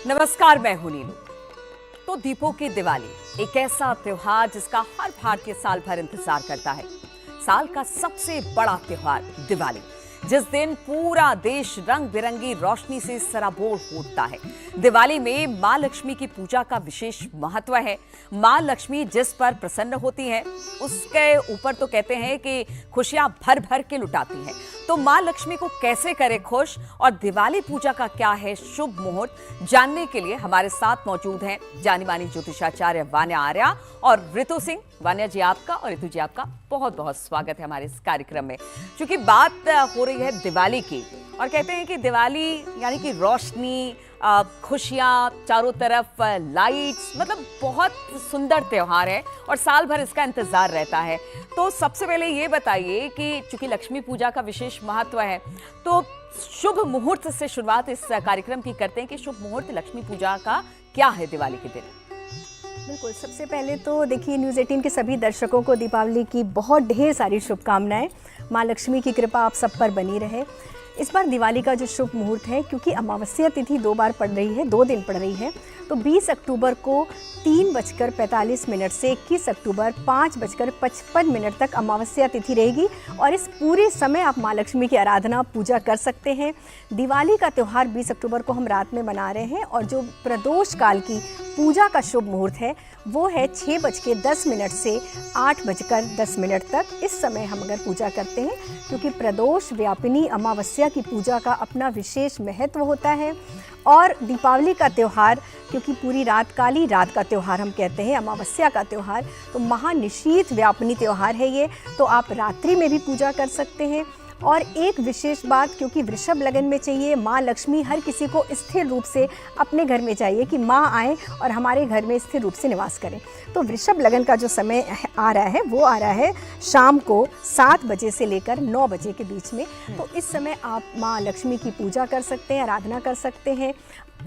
नमस्कार, मैं हूं नीलू। तो दीपों की दिवाली एक ऐसा त्योहार जिसका हर भारतीय साल भर इंतजार करता है। साल का सबसे बड़ा त्योहार दिवाली, जिस दिन पूरा देश रंग बिरंगी रोशनी से सराबोर होता है। दिवाली में मां लक्ष्मी की पूजा का विशेष महत्व है। मां लक्ष्मी जिस पर प्रसन्न होती हैं, उसके ऊपर तो कहते हैं कि खुशियां भर भर के लुटाती हैं। तो मां लक्ष्मी को कैसे करें खुश और दिवाली पूजा का क्या है शुभ मुहूर्त, जानने के लिए हमारे साथ मौजूद हैं जानी मानी ज्योतिषाचार्य वान्या आर्या और ऋतु सिंह। वान्या जी आपका और ऋतु जी आपका बहुत बहुत स्वागत है हमारे इस कार्यक्रम में। क्योंकि बात हो रही है दिवाली की और कहते हैं कि दिवाली यानी कि रोशनी, खुशियां, चारों तरफ लाइट्स, मतलब बहुत सुंदर त्योहार है और साल भर इसका इंतजार रहता है। तो सबसे पहले ये बताइए कि चूंकि लक्ष्मी पूजा का विशेष महत्व है, तो शुभ मुहूर्त से शुरुआत इस कार्यक्रम की करते हैं कि शुभ मुहूर्त लक्ष्मी पूजा का क्या है दिवाली के दिन। बिल्कुल, सबसे पहले तो देखिए न्यूज़ 18 के सभी दर्शकों को दीपावली की बहुत ढेर सारी शुभकामनाएं। माँ लक्ष्मी की कृपा आप सब पर बनी रहे। इस बार दिवाली का जो शुभ मुहूर्त है, क्योंकि अमावस्या तिथि 2 बार पड़ रही है, 2 दिन पड़ रही है, तो 20 अक्टूबर को 3:45 से 21 अक्टूबर 5:55 तक अमावस्या तिथि रहेगी और इस पूरे समय आप माँ लक्ष्मी की आराधना पूजा कर सकते हैं। दिवाली का त्यौहार 20 अक्टूबर को हम रात में मना रहे हैं और जो प्रदोष काल की पूजा का शुभ मुहूर्त है वो है 6:10 से 8:10 तक। इस समय हम अगर पूजा करते हैं, क्योंकि प्रदोष व्यापिनी अमावस्या की पूजा का अपना विशेष महत्व होता है और दीपावली का त्यौहार, क्योंकि पूरी रात काली रात का त्यौहार हम कहते हैं, अमावस्या का त्यौहार, तो महानिशीथ व्यापिनी त्यौहार है ये, तो आप रात्रि में भी पूजा कर सकते हैं। और एक विशेष बात, क्योंकि वृषभ लगन में चाहिए माँ लक्ष्मी, हर किसी को स्थिर रूप से अपने घर में चाहिए कि माँ आए और हमारे घर में स्थिर रूप से निवास करें। तो वृषभ लगन का जो समय आ रहा है वो आ रहा है शाम को 7 बजे से लेकर 9 बजे के बीच में। तो इस समय आप माँ लक्ष्मी की पूजा कर सकते हैं, आराधना कर सकते हैं,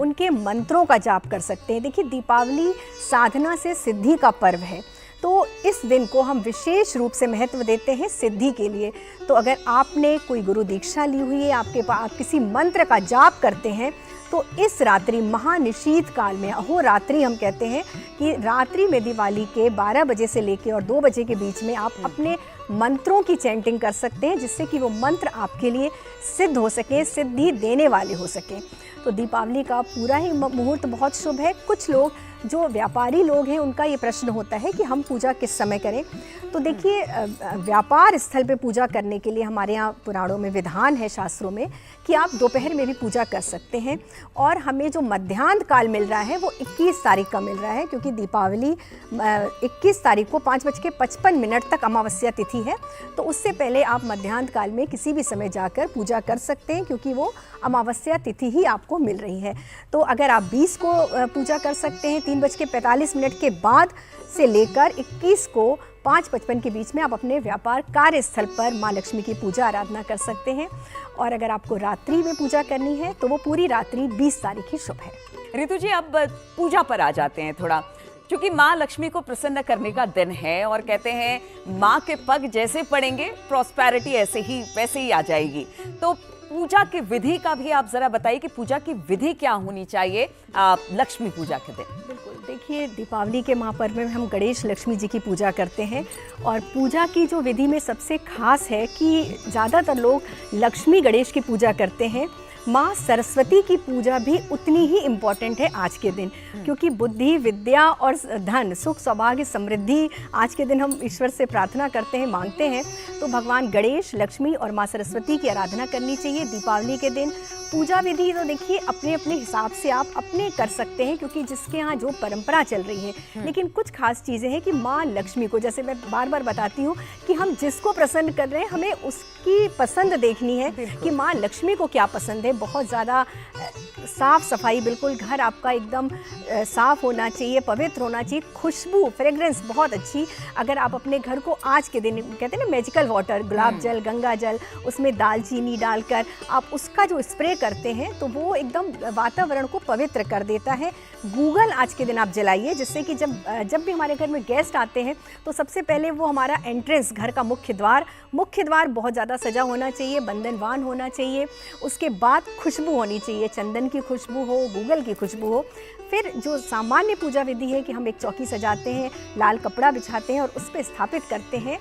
उनके मंत्रों का जाप कर सकते हैं। देखिए, दीपावली साधना से सिद्धि का पर्व है, तो इस दिन को हम विशेष रूप से महत्व देते हैं सिद्धि के लिए। तो अगर आपने कोई गुरु दीक्षा ली हुई है, आपके पास किसी मंत्र का जाप करते हैं, तो इस रात्रि महानिशीथ काल में, अहोरात्रि हम कहते हैं कि रात्रि में दिवाली के 12 बजे से लेकर और 2 बजे के बीच में आप अपने मंत्रों की चैंटिंग कर सकते हैं, जिससे कि वो मंत्र आपके लिए सिद्ध हो सके, सिद्धि देने वाले हो सकें। तो दीपावली का पूरा ही मुहूर्त बहुत शुभ है। कुछ लोग जो व्यापारी लोग हैं, उनका ये प्रश्न होता है कि हम पूजा किस समय करें। तो देखिए, व्यापार स्थल पे पूजा करने के लिए हमारे यहाँ पुराणों में विधान है, शास्त्रों में, कि आप दोपहर में भी पूजा कर सकते हैं। और हमें जो मध्याह्न काल मिल रहा है वो 21 तारीख का मिल रहा है, क्योंकि दीपावली 21 तारीख को 5:55 तक अमावस्या तिथि है। तो उससे पहले आप मध्याह्न काल में किसी भी समय जाकर पूजा कर सकते हैं, क्योंकि वो अमावस्या तिथि ही आपको मिल रही है। तो अगर आप 20 को पूजा कर सकते हैं 3:45 के बाद से लेकर 21 को 5:55 के बीच में आप अपने व्यापार कार्यस्थल पर माँ लक्ष्मी की पूजा आराधना कर सकते हैं। और अगर आपको रात्रि में पूजा करनी है तो वो पूरी रात्रि 20 तारीख ही शुभ है। ऋतु जी, अब पूजा पर आ जाते हैं थोड़ा, क्योंकि माँ लक्ष्मी को प्रसन्न करने का दिन है और कहते हैं माँ के पग जैसे पड़ेंगे प्रॉस्पेरिटी वैसे ही आ जाएगी। तो पूजा की विधि का भी आप जरा बताइए कि पूजा की विधि क्या होनी चाहिए लक्ष्मी पूजा के दिन। बिल्कुल, देखिए, दीपावली के महापर्व में हम गणेश लक्ष्मी जी की पूजा करते हैं और पूजा की जो विधि में सबसे खास है कि ज़्यादातर लोग लक्ष्मी गणेश की पूजा करते हैं। माँ सरस्वती की पूजा भी उतनी ही इम्पॉर्टेंट है आज के दिन, क्योंकि बुद्धि, विद्या और धन, सुख, सौभाग्य, समृद्धि आज के दिन हम ईश्वर से प्रार्थना करते हैं, मांगते हैं। तो भगवान गणेश, लक्ष्मी और माँ सरस्वती की आराधना करनी चाहिए दीपावली के दिन। पूजा विधि तो देखिए अपने अपने हिसाब से आप अपने कर सकते हैं, क्योंकि जिसके यहाँ जो परंपरा चल रही है। लेकिन कुछ खास चीज़ें हैं कि माँ लक्ष्मी को, जैसे मैं बार बार बताती हूँ कि हम जिसको प्रसन्न कर रहे हैं, हमें उसकी पसंद देखनी है कि माँ लक्ष्मी को क्या पसंद है। बहुत ज़्यादा साफ़ सफाई, बिल्कुल घर आपका एकदम साफ़ होना चाहिए, पवित्र होना चाहिए, खुशबू, फ्रेग्रेंस बहुत अच्छी। अगर आप अपने घर को आज के दिन, कहते हैं ना मैजिकल वाटर, गुलाब जल, गंगा जल, उसमें दालचीनी डालकर आप उसका जो स्प्रे करते हैं तो वो एकदम वातावरण को पवित्र कर देता है। गूगल आज के दिन आप जलाइए, जिससे कि जब भी हमारे घर में गेस्ट आते हैं तो सबसे पहले वो हमारा एंट्रेंस, घर का मुख्य द्वार बहुत ज़्यादा पूरा सजा होना चाहिए, बंधनवान होना चाहिए। उसके बाद खुशबू होनी चाहिए, चंदन की खुशबू हो, गूगल की खुशबू हो। फिर जो सामान्य पूजा विधि है कि हम एक चौकी सजाते हैं, लाल कपड़ा बिछाते हैं और उस पर स्थापित करते हैं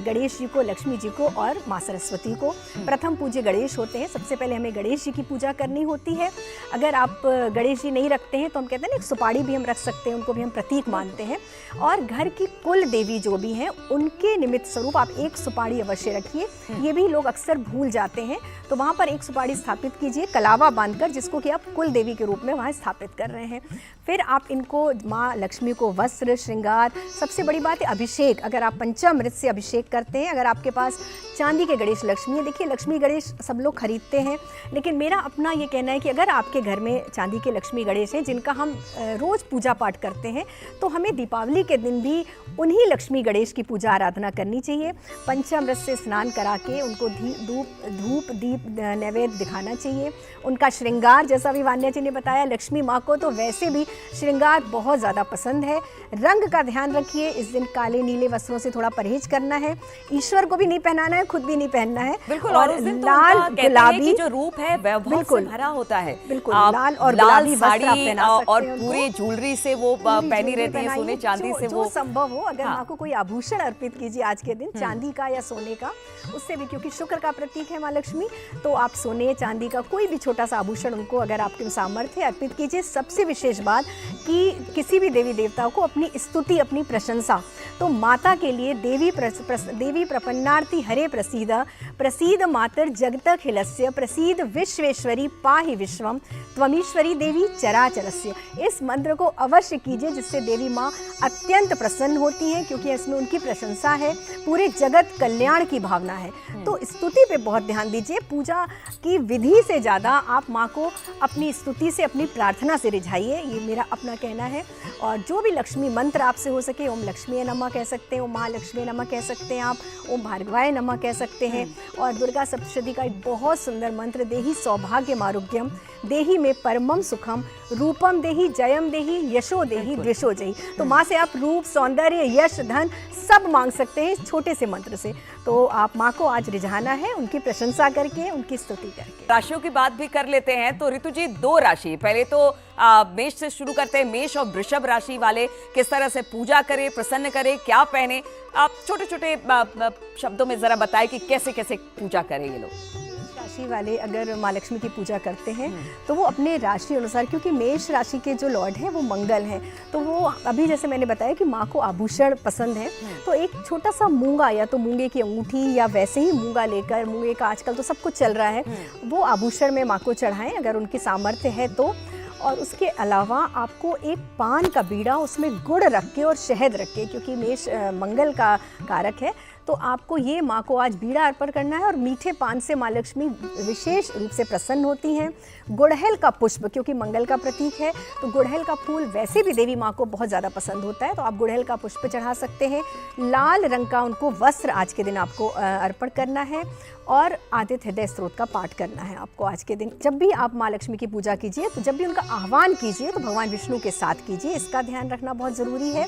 गणेश जी को, लक्ष्मी जी को और माँ सरस्वती को। प्रथम पूज्य गणेश होते हैं, सबसे पहले हमें गणेश जी की पूजा करनी होती है। अगर आप गणेश जी नहीं रखते हैं तो हम कहते हैं ना, एक सुपारी भी हम रख सकते हैं, उनको भी हम प्रतीक मानते हैं। और घर की कुल देवी जो भी हैं उनके निमित्त स्वरूप आप एक सुपारी अवश्य रखिए। ये भी लोग अक्सर भूल जाते हैं, तो वहाँ पर एक सुपारी स्थापित कीजिए कलावा बांधकर, जिसको कि आप कुल देवी के रूप में वहाँ स्थापित कर रहे हैं। फिर आप इनको माँ लक्ष्मी को वस्त्र, श्रृंगार, सबसे बड़ी बात है अभिषेक। अगर आप पंचामृत से अभिषेक करते हैं, अगर आपके पास चांदी के गणेश लक्ष्मी है, देखिए लक्ष्मी गणेश सब लोग खरीदते हैं, लेकिन मेरा अपना ये कहना है कि अगर आपके घर में चांदी के लक्ष्मी गणेश हैं जिनका हम रोज़ पूजा पाठ करते हैं, तो हमें दीपावली के दिन भी उन्हीं लक्ष्मी गणेश की पूजा आराधना करनी चाहिए। पंचामृत से स्नान करा के उनको धूप दीप नैवेद्य दिखाना चाहिए। उनका श्रृंगार, जैसा भी वान्या जी ने बताया, लक्ष्मी माँ को तो वैसे भी श्रृंगार बहुत ज़्यादा पसंद है। रंग का ध्यान रखिए, इस दिन काले नीले वस्त्रों से थोड़ा परहेज करना है। ईश्वर को भी नहीं पहनाना है, खुद भी नहीं पहनना है। बिल्कुल, और उस दिन तो लाल गुलाबी जो रूप है वैभव से भरा होता है। बिल्कुल, लाल और गुलाबी साड़ी और पूरे ज्वेलरी से वो पहनी रहती है, सोने चांदी से। वो संभव हो, अगर माँ को कोई आभूषण अर्पित कीजिए आज के दिन, चांदी का या सोने का, उससे भी, क्योंकि शुक्र का प्रतीक है माँ लक्ष्मी, तो आप सोने चांदी का कोई भी छोटा सा आभूषण उनको अगर आपके सामर्थ्य है अर्पित कीजिए। सबसे विशेष बात कि किसी भी देवी देवता को अपनी स्तुति, अपनी प्रशंसा, तो माता के लिए देवी प्रपन्नार्ति हरे प्रसीद मातर जगतखिलस्य, प्रसीद विश्वेश्वरी पाहि विश्वम, त्वमीश्वरी देवी चराचरस्य। इस मंत्र को अवश्य कीजिए, जिससे देवी माँ अत्यंत प्रसन्न होती हैं, क्योंकि इसमें उनकी प्रशंसा है, पूरे जगत कल्याण की भावना है। तो स्तुति पे बहुत ध्यान दीजिए। पूजा की विधि से ज़्यादा आप माँ को अपनी स्तुति से, अपनी प्रार्थना से रिझाइए, ये मेरा अपना कहना है। और जो भी लक्ष्मी मंत्र आपसे हो सके, ओम लक्ष्मी नमः कह सकते हैं, ओम महालक्ष्मी नमः कह सकते हैं आप, ओम भार्गवाय नमः कह सकते हैं। और दुर्गा सप्तशती का एक बहुत सुंदर मंत्र, देहि सौभाग्य मारुग्यम, देहि में परमम सुखम, रूपम देहि, जयम देहि, यशो देहि, द्वेषो जयी। तो माँ से आप रूप, सौंदर्य, यश, धन सब मांग सकते हैं इस छोटे से मंत्र से। तो आप माँ को आज रिझाना है, उनकी प्रशंसा करके, उनकी स्तुति करके। राशियों की बात भी कर लेते हैं। तो ऋतु जी, 2 राशि, पहले तो मेष से शुरू करते हैं। मेष और वृषभ राशि वाले किस तरह से पूजा करें, प्रसन्न करें, क्या पहने, आप छोटे छोटे शब्दों में जरा बताएं कि कैसे कैसे पूजा करें ये लोग। राशि वाले अगर माँ लक्ष्मी की पूजा करते हैं तो वो अपने राशि अनुसार, क्योंकि मेष राशि के जो लॉर्ड हैं वो मंगल हैं, तो वो अभी जैसे मैंने बताया कि माँ को आभूषण पसंद है, तो एक छोटा सा मूंगा, या तो मूंगे की अंगूठी या वैसे ही मूंगा लेकर, मूंगे का आजकल तो सब कुछ चल रहा है, वो आभूषण में माँ को चढ़ाएं अगर उनकी सामर्थ्य है तो। और उसके अलावा आपको एक पान का बीड़ा, उसमें गुड़ रख के और शहद रख के, क्योंकि मेष मंगल का कारक है, तो आपको ये माँ को आज बीड़ा अर्पण करना है। और मीठे पान से माँ लक्ष्मी विशेष रूप से प्रसन्न होती हैं। गुड़हल का पुष्प, क्योंकि मंगल का प्रतीक है, तो गुड़हल का फूल वैसे भी देवी माँ को बहुत ज़्यादा पसंद होता है, तो आप गुड़हल का पुष्प चढ़ा सकते हैं। लाल रंग का उनको वस्त्र आज के दिन आपको अर्पण करना है। और आदित्य हृदय स्त्रोत का पाठ करना है आपको आज के दिन। जब भी आप माँ लक्ष्मी की पूजा कीजिए, तो जब भी उनका आह्वान कीजिए तो भगवान विष्णु के साथ कीजिए, इसका ध्यान रखना बहुत ज़रूरी है।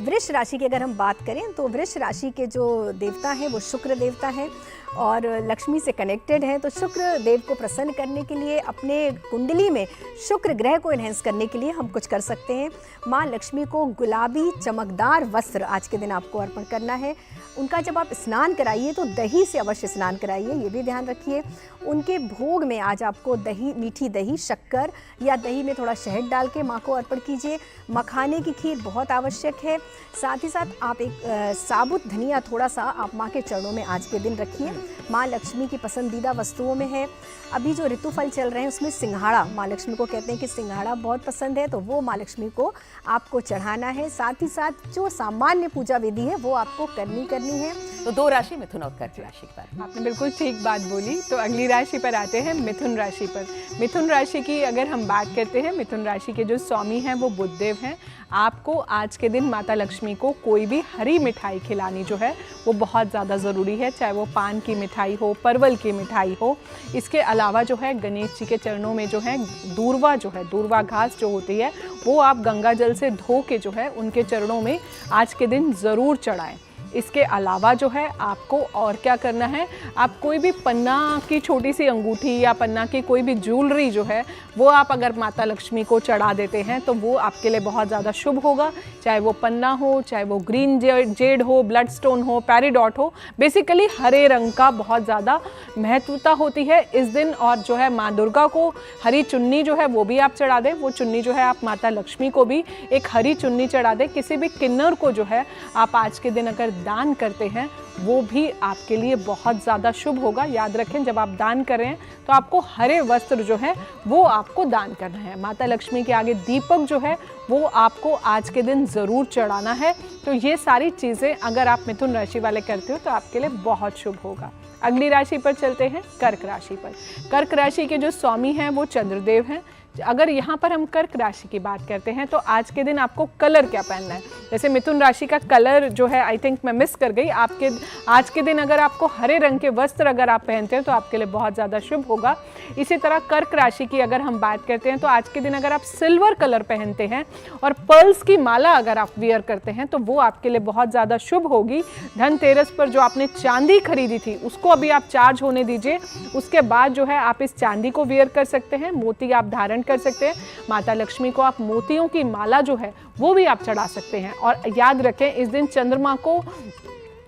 वृष राशि की अगर हम बात करें तो वृष राशि के जो देवता हैं वो शुक्र देवता हैं और लक्ष्मी से कनेक्टेड है, तो शुक्र देव को प्रसन्न करने के लिए, अपने कुंडली में शुक्र ग्रह को इन्हेंस करने के लिए हम कुछ कर सकते हैं। माँ लक्ष्मी को गुलाबी चमकदार वस्त्र आज के दिन आपको अर्पण करना है। उनका जब आप स्नान कराइए तो दही से अवश्य स्नान कराइए, ये भी ध्यान रखिए। उनके भोग में आज आपको दही, मीठी दही, शक्कर या दही में थोड़ा शहद डाल के माँ को अर्पण कीजिए। मखाने की खीर बहुत आवश्यक है। साथ ही साथ आप एक साबुत धनिया थोड़ा सा आप माँ के चरणों में आज के दिन रखिए। माँ लक्ष्मी की पसंदीदा वस्तुओं में है, अभी जो ऋतुफल चल रहे हैं उसमें सिंघाड़ा, माँ लक्ष्मी को कहते हैं कि सिंघाड़ा बहुत पसंद है, तो वो माँ लक्ष्मी को आपको चढ़ाना है। साथ ही साथ जो सामान्य पूजा विधि है वो आपको करनी है। तो 2 राशि, मिथुन और कर्क राशि पर आपने बिल्कुल ठीक बात बोली। तो अगली राशि पर आते हैं, मिथुन राशि पर। मिथुन राशि की अगर हम बात करते हैं, मिथुन राशि के जो स्वामी हैं वो बुधदेव हैं। आपको आज के दिन माता लक्ष्मी को कोई भी हरी मिठाई खिलानी जो है वो बहुत ज़्यादा ज़रूरी है, चाहे वो पान की मिठाई हो, परवल की मिठाई हो। इसके अलावा जो है गणेश जी के चरणों में जो है दूर्वा घास जो होती है वो आप गंगा जल से धो के जो है उनके चरणों में आज के दिन ज़रूर चढ़ाएं। इसके अलावा जो है आपको और क्या करना है, आप कोई भी पन्ना की छोटी सी अंगूठी या पन्ना की कोई भी ज्वेलरी जो है वो आप अगर माता लक्ष्मी को चढ़ा देते हैं तो वो आपके लिए बहुत ज़्यादा शुभ होगा। चाहे वो पन्ना हो, चाहे वो ग्रीन जेड हो, ब्लड स्टोन हो, पेरिडॉट हो, बेसिकली हरे रंग का बहुत ज़्यादा महत्वता होती है इस दिन। और जो है माँ दुर्गा को हरी चुन्नी जो है वो भी आप चढ़ा दें। वो चुन्नी जो है आप माता लक्ष्मी को भी एक हरी चुन्नी चढ़ा दें। किसी भी किन्नर को जो है आप आज के दिन अगर दान करते हैं वो भी आपके लिए बहुत ज़्यादा शुभ होगा। याद रखें, जब आप दान कर रहे हैं तो आपको हरे वस्त्र जो है वो आपको दान करना है। माता लक्ष्मी के आगे दीपक जो है वो आपको आज के दिन ज़रूर चढ़ाना है। तो ये सारी चीज़ें अगर आप मिथुन राशि वाले करते हो तो आपके लिए बहुत शुभ होगा। अगली राशि पर चलते हैं, कर्क राशि पर। कर्क राशि के जो स्वामी हैं वो चंद्रदेव हैं। अगर यहाँ पर हम कर्क राशि की बात करते हैं तो आज के दिन आपको कलर क्या पहनना है। जैसे मिथुन राशि का कलर जो है आई थिंक मैं मिस कर गई, आपके आज के दिन अगर आपको हरे रंग के वस्त्र अगर आप पहनते हैं तो आपके लिए बहुत ज़्यादा शुभ होगा। इसी तरह कर्क राशि की अगर हम बात करते हैं तो आज के दिन अगर आप सिल्वर कलर पहनते हैं और पर्ल्स की माला अगर आप वियर करते हैं तो वो आपके लिए बहुत ज़्यादा शुभ होगी। धनतेरस पर जो आपने चांदी खरीदी थी उसको अभी आप चार्ज होने दीजिए, उसके बाद जो है आप इस चांदी को वियर कर सकते हैं। मोती आप धारण कर सकते हैं। माता लक्ष्मी को आप मोतियों की माला जो है वो भी आप चढ़ा सकते हैं। और याद रखें, इस दिन चंद्रमा को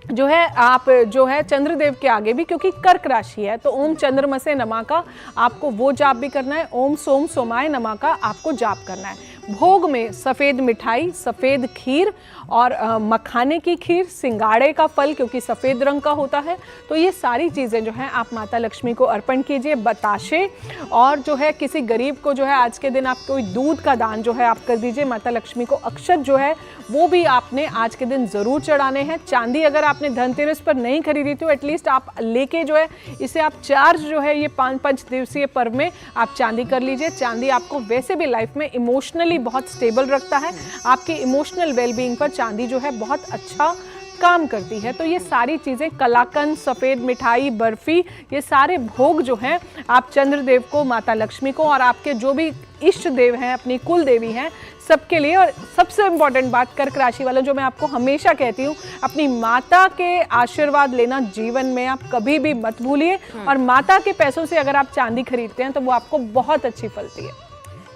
जो है आप जो है चंद्रदेव के आगे भी, क्योंकि कर्क राशि है तो ओम चंद्रमसे नमः का आपको वो जाप भी करना है, ओम सोम सोमाय नमः का आपको जाप करना है। भोग में सफ़ेद मिठाई, सफ़ेद खीर और मखाने की खीर, सिंगाड़े का फल क्योंकि सफ़ेद रंग का होता है, तो ये सारी चीज़ें जो हैं आप माता लक्ष्मी को अर्पण कीजिए। बताशे और जो है किसी गरीब को जो है आज के दिन आप कोई दूध का दान जो है आप कर दीजिए। माता लक्ष्मी को अक्षत जो है वो भी आपने आज के दिन ज़रूर चढ़ाने हैं। चांदी अगर आपने धनतेरस पर नहीं खरीदी तो एटलीस्ट आप लेके जो है इसे आप चार्ज जो है ये 5 दिवसीय पर्व में आप चांदी कर लीजिए। चांदी आपको वैसे भी लाइफ में इमोशनली बहुत स्टेबल रखता है, आपकी इमोशनल वेलबींग पर चांदी जो है बहुत अच्छा काम करती है। तो ये सारी चीज़ें, कलाकंद, सफ़ेद मिठाई, बर्फ़ी, ये सारे भोग जो हैं आप चंद्रदेव को, माता लक्ष्मी को और आपके जो भी इष्ट देव हैं, अपनी कुल देवी हैं, सबके लिए। और सबसे इम्पॉर्टेंट बात कर्क राशि वालों, जो मैं आपको हमेशा कहती हूँ, अपनी माता के आशीर्वाद लेना जीवन में आप कभी भी मत भूलिए। और माता के पैसों से अगर आप चांदी खरीदते हैं तो वो आपको बहुत अच्छी फलती है।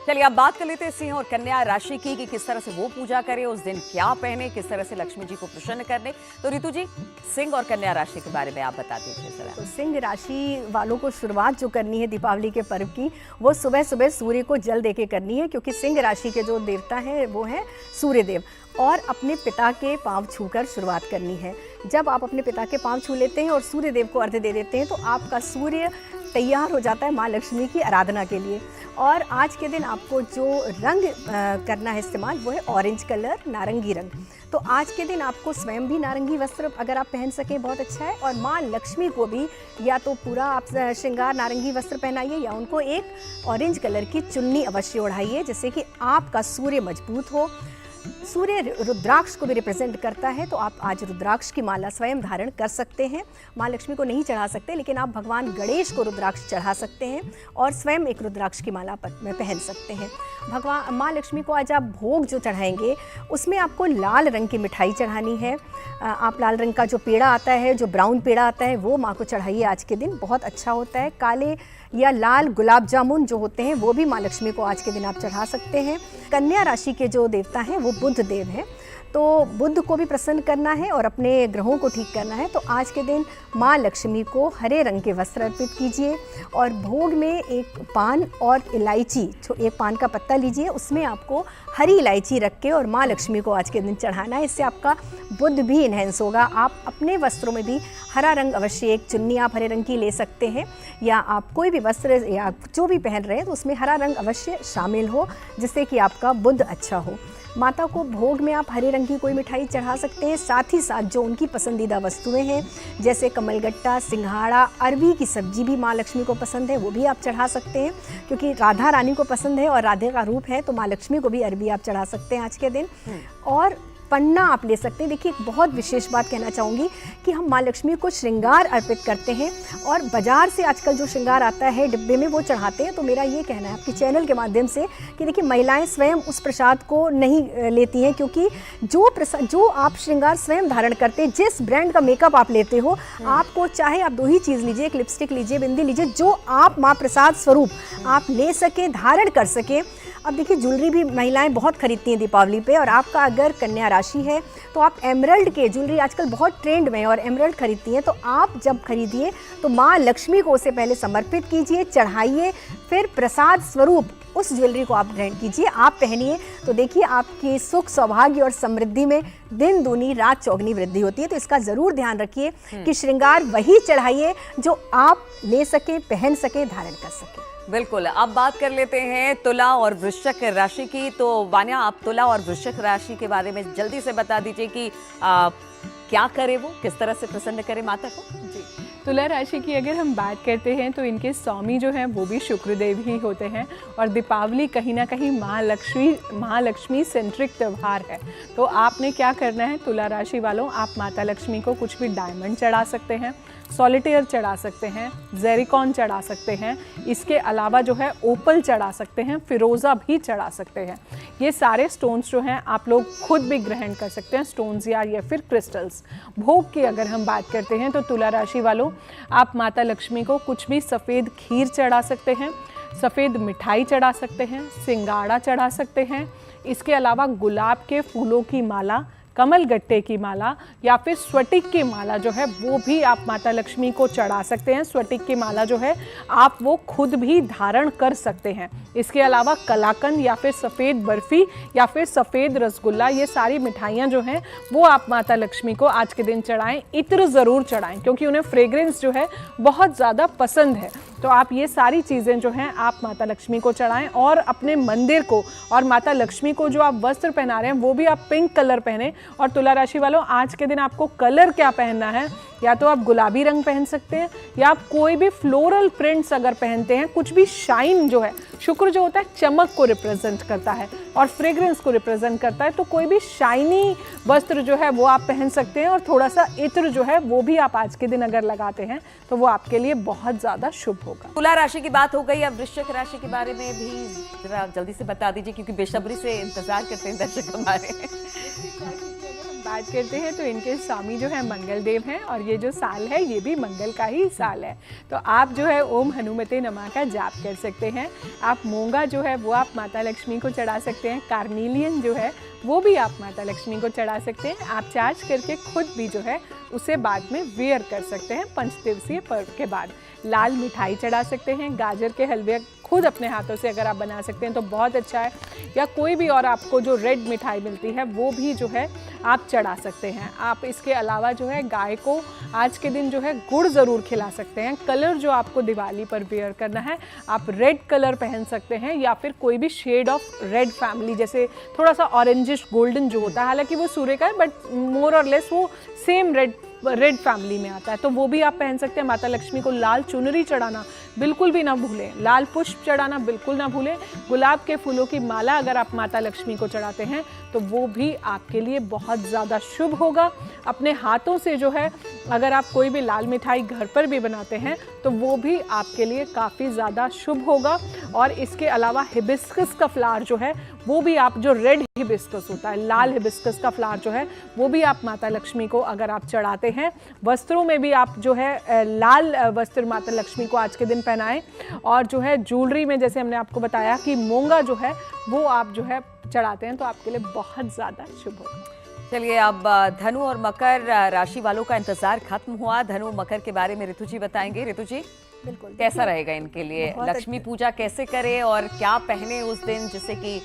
चलिए अब बात कर लेते हैं सिंह और कन्या राशि की कि किस तरह से वो पूजा करें, उस दिन क्या पहने, किस तरह से लक्ष्मी जी को प्रसन्न करने। तो ऋतु जी, सिंह और कन्या राशि के बारे में आप बता दीजिए जरा। तो सिंह राशि वालों को शुरुआत जो करनी है दीपावली के पर्व की, वो सुबह सुबह सूर्य को जल देके करनी है, क्योंकि सिंह राशि के जो देवता हैं वो हैं सूर्यदेव। और अपने पिता के पांव छूकर शुरुआत करनी है। जब आप अपने पिता के पांव छू लेते हैं और सूर्यदेव को अर्घ्य दे देते हैं तो आपका सूर्य तैयार हो जाता है माँ लक्ष्मी की आराधना के लिए। और आज के दिन आपको जो रंग करना है इस्तेमाल, वो है ऑरेंज कलर, नारंगी रंग। तो आज के दिन आपको स्वयं भी नारंगी वस्त्र अगर आप पहन सकें बहुत अच्छा है। और माँ लक्ष्मी को भी या तो पूरा आप श्रृंगार नारंगी वस्त्र पहनाइए या उनको एक ऑरेंज कलर की चुन्नी अवश्य ओढ़ाइए, जिससे कि आपका सूर्य मजबूत हो। सूर्य रुद्राक्ष को भी रिप्रेजेंट करता है, तो आप आज रुद्राक्ष की माला स्वयं धारण कर सकते हैं। माँ लक्ष्मी को नहीं चढ़ा सकते, लेकिन आप भगवान गणेश को रुद्राक्ष चढ़ा सकते हैं और स्वयं एक रुद्राक्ष की माला में पहन सकते हैं। भगवान माँ लक्ष्मी को आज आप भोग जो चढ़ाएंगे उसमें आपको लाल रंग की मिठाई चढ़ानी है। आप लाल रंग का जो पेड़ा आता है, जो ब्राउन पेड़ा आता है, वो माँ को चढ़ाइए आज के दिन, बहुत अच्छा होता है। काले या लाल गुलाब जामुन जो होते हैं वो भी माँ लक्ष्मी को आज के दिन आप चढ़ा सकते हैं। कन्या राशि के जो देवता हैं वो बुध देव हैं, तो बुध को भी प्रसन्न करना है और अपने ग्रहों को ठीक करना है। तो आज के दिन माँ लक्ष्मी को हरे रंग के वस्त्र अर्पित कीजिए और भोग में एक पान और इलायची, एक पान का पत्ता लीजिए, उसमें आपको हरी इलायची रख के और माँ लक्ष्मी को आज के दिन चढ़ाना है। इससे आपका बुध भी इन्हेंस होगा। आप अपने वस्त्रों में भी हरा रंग अवश्य, एक चुन्नी आप हरे रंग की ले सकते हैं, या आप कोई भी वस्त्र या जो भी पहन रहे हैं तो उसमें हरा रंग अवश्य शामिल हो, जिससे कि आपका बुध अच्छा हो। माता को भोग में आप हरे रंग की कोई मिठाई चढ़ा सकते हैं। साथ ही साथ जो उनकी पसंदीदा वस्तुएं हैं, जैसे कमलगट्टा, सिंघाड़ा, अरबी की सब्जी भी माँ लक्ष्मी को पसंद है, वो भी आप चढ़ा सकते हैं, क्योंकि राधा रानी को पसंद है और राधे का रूप है, तो माँ लक्ष्मी को भी अरबी आप चढ़ा सकते हैं आज के दिन। और पन्ना आप ले सकते हैं। देखिए, एक बहुत विशेष बात कहना चाहूँगी कि हम माँ लक्ष्मी को श्रृंगार अर्पित करते हैं और बाजार से आजकल जो श्रृंगार आता है डिब्बे में वो चढ़ाते हैं। तो मेरा ये कहना है आपके चैनल के माध्यम से कि देखिए, महिलाएं स्वयं उस प्रसाद को नहीं लेती हैं, क्योंकि जो आप श्रृंगार स्वयं धारण करते हैं, जिस ब्रांड का मेकअप आप लेते हो, आपको चाहे आप 2 ही चीज़ लीजिए, एक लिपस्टिक लीजिए, बिंदी लीजिए, जो आप माँ प्रसाद स्वरूप आप ले सकें, धारण कर सकें। अब देखिए, ज्वेलरी भी महिलाएं बहुत खरीदती हैं दीपावली पे, और आपका अगर कन्या राशि है तो आप एमरल्ड के ज्वेलरी आजकल बहुत ट्रेंड में है और एमरल्ड खरीदती हैं। तो आप जब खरीदिए तो माँ लक्ष्मी को उसे पहले समर्पित कीजिए, चढ़ाइए, फिर प्रसाद स्वरूप उस ज्वेलरी को आप ग्रहण कीजिए, आप पहनिए। तो देखिए, आपकी सुख, सौभाग्य और समृद्धि में दिन दूनी रात चौगनी वृद्धि होती है। तो इसका ज़रूर ध्यान रखिए कि श्रृंगार वही चढ़ाइए जो आप ले सकें, पहन सकें, धारण कर सकें। बिल्कुल। अब बात कर लेते हैं तुला और वृश्चिक राशि की। तो वान्या, आप तुला और वृश्चिक राशि के बारे में जल्दी से बता दीजिए कि क्या करे, वो किस तरह से प्रसन्न करे माता को। जी, तुला राशि की अगर हम बात करते हैं तो इनके स्वामी जो हैं वो भी शुक्रदेव ही होते हैं, और दीपावली कहीं ना कहीं महालक्ष्मी सेंट्रिक त्यौहार है। तो आपने क्या करना है तुला राशि वालों, आप माता लक्ष्मी को कुछ भी डायमंड चढ़ा सकते हैं, सॉलिटेयर चढ़ा सकते हैं, जेरिकॉन चढ़ा सकते हैं, इसके अलावा जो है ओपल चढ़ा सकते हैं, फिरोज़ा भी चढ़ा सकते हैं। ये सारे स्टोन्स जो हैं आप लोग खुद भी ग्रहण कर सकते हैं, स्टोन्स या फिर क्रिस्टल्स। भोग की अगर हम बात करते हैं तो तुला राशि वालों, आप माता लक्ष्मी को कुछ भी सफ़ेद खीर चढ़ा सकते हैं, सफ़ेद मिठाई चढ़ा सकते हैं, सिंगाड़ा चढ़ा सकते हैं। इसके अलावा गुलाब के फूलों की माला, कमल गट्टे की माला या फिर स्फटिक की माला जो है वो भी आप माता लक्ष्मी को चढ़ा सकते हैं। स्फटिक की माला जो है आप वो खुद भी धारण कर सकते हैं। इसके अलावा कलाकंद या फिर सफ़ेद बर्फ़ी या फिर सफ़ेद रसगुल्ला, ये सारी मिठाइयाँ जो हैं वो आप माता लक्ष्मी को आज के दिन चढ़ाएं। इत्र ज़रूर चढ़ाएं क्योंकि उन्हें फ्रेग्रेंस जो है बहुत ज़्यादा पसंद है। तो आप ये सारी चीज़ें जो हैं आप माता लक्ष्मी को चढ़ाएं, और अपने मंदिर को और माता लक्ष्मी को जो आप वस्त्र पहना रहे हैं वो भी आप पिंक कलर पहने। और तुला राशि वालों, आज के दिन आपको कलर क्या पहनना है, या तो आप गुलाबी रंग पहन सकते हैं या आप कोई भी फ्लोरल प्रिंट्स अगर पहनते हैं, कुछ भी शाइन जो है, शुक्र जो होता है चमक को रिप्रेजेंट करता है और फ्रेग्रेंस को रिप्रेजेंट करता है, तो कोई भी शाइनी वस्त्र जो है वो आप पहन सकते हैं। और थोड़ा सा इत्र जो है वो भी आप आज के दिन अगर लगाते हैं तो वो आपके लिए बहुत ज़्यादा शुभ होगा। तुला राशि की बात हो गई, अब वृश्चिक राशि के बारे में भी जरा जल्दी से बता दीजिए, क्योंकि बेसब्री से इंतजार करते हैं दर्शक हमारे। बात करते हैं तो इनके स्वामी जो है मंगल देव हैं, और ये जो साल है ये भी मंगल का ही साल है। तो आप जो है ओम हनुमते नमः का जाप कर सकते हैं। आप मूंगा जो है वो आप माता लक्ष्मी को चढ़ा सकते हैं। कार्निलियन जो है वो भी आप माता लक्ष्मी को चढ़ा सकते हैं। आप चार्ज करके खुद भी जो है उसे बाद में वेयर कर सकते हैं। 5 दिवसीय पर्व के बाद लाल मिठाई चढ़ा सकते हैं। गाजर के हलवे खुद अपने हाथों से अगर आप बना सकते हैं तो बहुत अच्छा है, या कोई भी और आपको जो रेड मिठाई मिलती है वो भी जो है आप चढ़ा सकते हैं। आप इसके अलावा जो है गाय को आज के दिन जो है गुड़ ज़रूर खिला सकते हैं। कलर जो आपको दिवाली पर वेयर करना है, आप रेड कलर पहन सकते हैं या फिर कोई भी शेड ऑफ रेड फैमिली, जैसे थोड़ा सा ऑरेंजिश गोल्डन जो होता है, हालांकि वो सूर्य का है बट मोर और लेस वो सेम रेड फैमिली में आता है, तो वो भी आप पहन सकते हैं। माता लक्ष्मी को लाल चुनरी चढ़ाना बिल्कुल भी ना भूलें, लाल पुष्प चढ़ाना बिल्कुल ना भूलें। गुलाब के फूलों की माला अगर आप माता लक्ष्मी को चढ़ाते हैं तो वो भी आपके लिए बहुत ज़्यादा शुभ होगा। अपने हाथों से जो है अगर आप कोई भी लाल मिठाई घर पर भी बनाते हैं तो वो भी आपके लिए काफ़ी ज़्यादा शुभ होगा। और इसके अलावा हिबिस्कस का फ्लावर जो है वो भी आप, जो रेड हिबिस्कस होता है, लाल हिबिस्कस का फ्लावर जो है वो भी आप माता लक्ष्मी को अगर आप चढ़ाते हैं। वस्त्रों में भी आप जो है लाल वस्त्र माता लक्ष्मी को आज के दिन पहनाएं। और जो है ज्वेलरी में जैसे हमने आपको बताया कि मूंगा जो है वो आप जो है चढ़ाते हैं तो आपके लिए बहुत ज़्यादा शुभ होगा। चलिए, अब धनु और मकर राशि वालों का इंतजार खत्म हुआ। धनु मकर के बारे में ऋतु जी बताएंगे। ऋतु जी, बिल्कुल, कैसा रहेगा इनके लिए? लक्ष्मी पूजा कैसे करें और क्या पहने उस दिन जिससे कि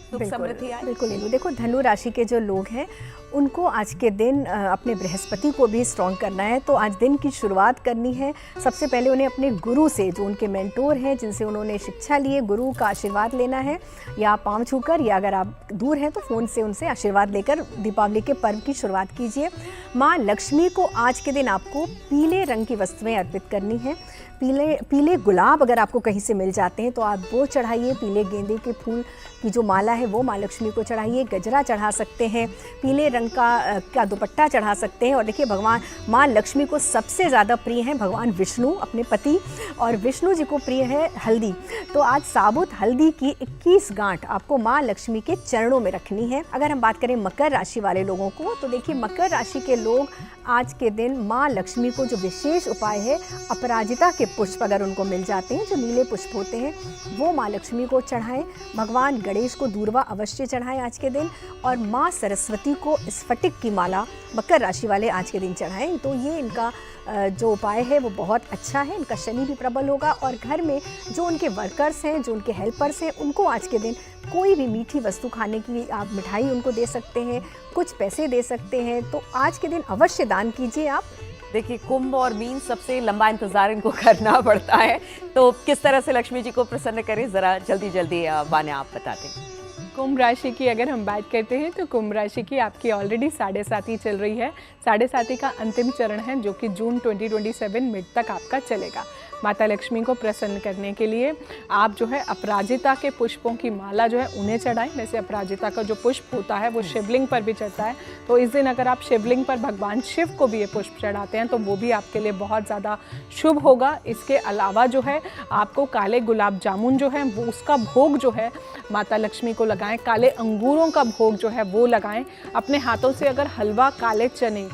सुख समृद्धि आए? बिल्कुल नीलू, देखो धनु राशि के जो लोग हैं उनको आज के दिन अपने बृहस्पति को भी स्ट्रॉन्ग करना है। तो आज दिन की शुरुआत करनी है, सबसे पहले उन्हें अपने गुरु से, जो उनके मेंटोर हैं, जिनसे उन्होंने शिक्षा ली है, गुरु का आशीर्वाद लेना है, या पांव छूकर, या अगर आप दूर हैं तो फ़ोन से उनसे आशीर्वाद लेकर दीपावली के पर्व की शुरुआत कीजिए। माँ लक्ष्मी को आज के दिन आपको पीले रंग की वस्तुएं अर्पित करनी है। पीले गुलाब अगर आपको कहीं से मिल जाते हैं तो आप वो चढ़ाइए, पीले गेंदे के फूल की जो माला है वो माँ लक्ष्मी को चढ़ाइए, गजरा चढ़ा सकते हैं, पीले रंग का दुपट्टा चढ़ा सकते हैं। और देखिए भगवान माँ लक्ष्मी को सबसे ज़्यादा प्रिय हैं भगवान विष्णु अपने पति, और विष्णु जी को प्रिय है हल्दी। तो आज साबुत हल्दी की 21 गांठ आपको माँ लक्ष्मी के चरणों में रखनी है। अगर हम बात करें मकर राशि वाले लोगों को, तो देखिए मकर राशि के लोग आज के दिन माँ लक्ष्मी को जो विशेष उपाय है, अपराजिता के पुष्प अगर उनको मिल जाते हैं, जो नीले पुष्प होते हैं, वो माँ लक्ष्मी को चढ़ाएं। भगवान गणेश को दूर्वा अवश्य चढ़ाएं आज के दिन, और माँ सरस्वती को स्फटिक की माला मकर राशि वाले आज के दिन चढ़ाएं। तो ये इनका जो उपाय है वो बहुत अच्छा है। इनका शनि भी प्रबल होगा, और घर में जो उनके वर्कर्स हैं, जो उनके हेल्पर्स हैं, उनको आज के दिन कोई भी मीठी वस्तु खाने की आप मिठाई उनको दे सकते हैं, कुछ पैसे दे सकते हैं। तो आज के दिन अवश्य दान कीजिए आप। देखिए कुंभ और मीन सबसे लंबा इंतजार इनको करना पड़ता है, तो किस तरह से लक्ष्मी जी को प्रसन्न करें, जरा जल्दी जल्दी वान्या आप बताते हैं। कुंभ राशि की अगर हम बात करते हैं तो कुंभ राशि की आपकी ऑलरेडी 7.5 चल रही है। 7.5 का अंतिम चरण है जो कि जून 2027 मिड तक आपका चलेगा। माता लक्ष्मी को प्रसन्न करने के लिए आप जो है अपराजिता के पुष्पों की माला जो है उन्हें चढ़ाएं। वैसे अपराजिता का जो पुष्प होता है वो शिवलिंग पर भी चढ़ता है, तो इस दिन अगर आप शिवलिंग पर भगवान शिव को भी ये पुष्प चढ़ाते हैं तो वो भी आपके लिए बहुत ज़्यादा शुभ होगा। इसके अलावा जो है आपको काले गुलाब जामुन जो है वो उसका भोग जो है माता लक्ष्मी को लगाएं। काले अंगूरों का भोग जो है वो लगाएं। अपने हाथों से अगर हलवा काले चने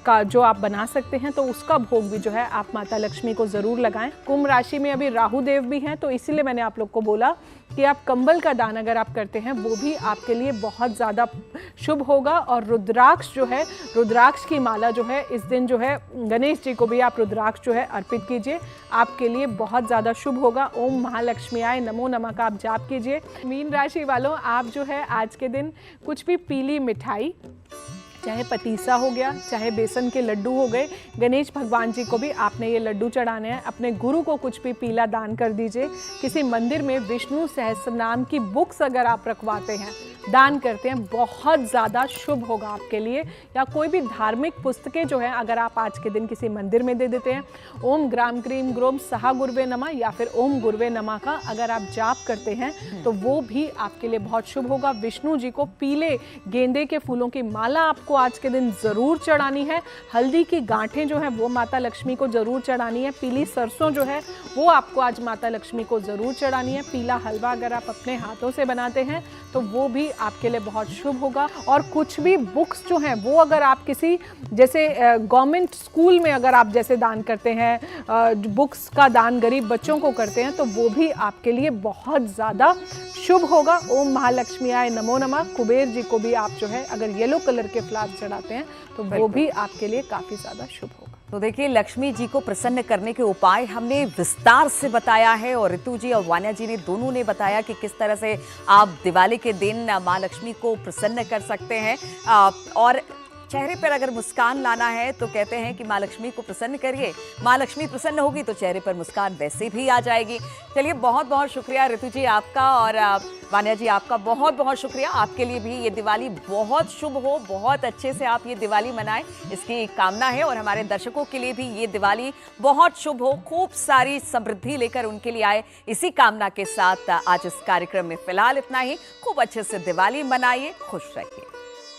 का जो आप बना सकते हैं तो उसका भोग भी जो है आप माता लक्ष्मी को ज़रूर लगाएं। कुंभ राशि में अभी राहु देव भी हैं, तो इसीलिए मैंने आप लोग को बोला कि आप कंबल का दान अगर आप करते हैं वो भी आपके लिए बहुत ज़्यादा शुभ होगा। और रुद्राक्ष जो है, रुद्राक्ष की माला जो है इस दिन जो है गणेश जी को भी आप रुद्राक्ष जो है अर्पित कीजिए, आपके लिए बहुत ज़्यादा शुभ होगा। ओम महालक्ष्मी आय नमो नमः का आप जाप कीजिए। मीन राशि वालों, आप जो है आज के दिन कुछ भी पीली मिठाई, चाहे पतीसा हो गया, चाहे बेसन के लड्डू हो गए, गणेश भगवान जी को भी आपने ये लड्डू चढ़ाने हैं। अपने गुरु को कुछ भी पीला दान कर दीजिए। किसी मंदिर में विष्णु सहस्त्रनाम की बुक्स अगर आप रखवाते हैं, दान करते हैं, बहुत ज़्यादा शुभ होगा आपके लिए। या कोई भी धार्मिक पुस्तकें जो है अगर आप आज के दिन किसी मंदिर में दे देते हैं, ओम ग्राम क्रीम ग्रोम सहा गुरुवे नमः या फिर ओम गुरुवे नमः का अगर आप जाप करते हैं तो वो भी आपके लिए बहुत शुभ होगा। विष्णु जी को पीले गेंदे के फूलों की माला आपको आज के दिन ज़रूर चढ़ानी है। हल्दी की गांठें जो है वो माता लक्ष्मी को ज़रूर चढ़ानी है। पीली सरसों जो है वो आपको आज माता लक्ष्मी को ज़रूर चढ़ानी है। पीला हलवा अगर आप अपने हाथों से बनाते हैं तो वो भी आपके लिए बहुत शुभ होगा। और कुछ भी बुक्स जो हैं वो अगर आप किसी जैसे गवर्नमेंट स्कूल में अगर आप जैसे दान करते हैं, बुक्स का दान गरीब बच्चों को करते हैं, तो वो भी आपके लिए बहुत ज़्यादा शुभ होगा। ओम महालक्ष्मी आय नमो नमः। कुबेर जी को भी आप जो है अगर येलो कलर के फ्लावर चढ़ाते हैं तो वो भी आपके लिए काफ़ी ज़्यादा शुभ होगा। तो देखिए लक्ष्मी जी को प्रसन्न करने के उपाय हमने विस्तार से बताया है, और ऋतु जी और वान्या जी ने दोनों ने बताया कि किस तरह से आप दिवाली के दिन माँ लक्ष्मी को प्रसन्न कर सकते हैं। और चेहरे पर अगर मुस्कान लाना है तो कहते हैं कि माँ लक्ष्मी को प्रसन्न करिए, माँ लक्ष्मी प्रसन्न होगी तो चेहरे पर मुस्कान वैसे भी आ जाएगी। चलिए बहुत बहुत शुक्रिया ऋतु जी आपका, और वान्या जी आपका बहुत बहुत शुक्रिया। आपके लिए भी ये दिवाली बहुत शुभ हो, बहुत अच्छे से आप ये दिवाली मनाएं, इसकी कामना है। और हमारे दर्शकों के लिए भी ये दिवाली बहुत शुभ हो, खूब सारी समृद्धि लेकर उनके लिए आए, इसी कामना के साथ आज इस कार्यक्रम में फिलहाल इतना ही। खूब अच्छे से दिवाली मनाइए, खुश रहिए।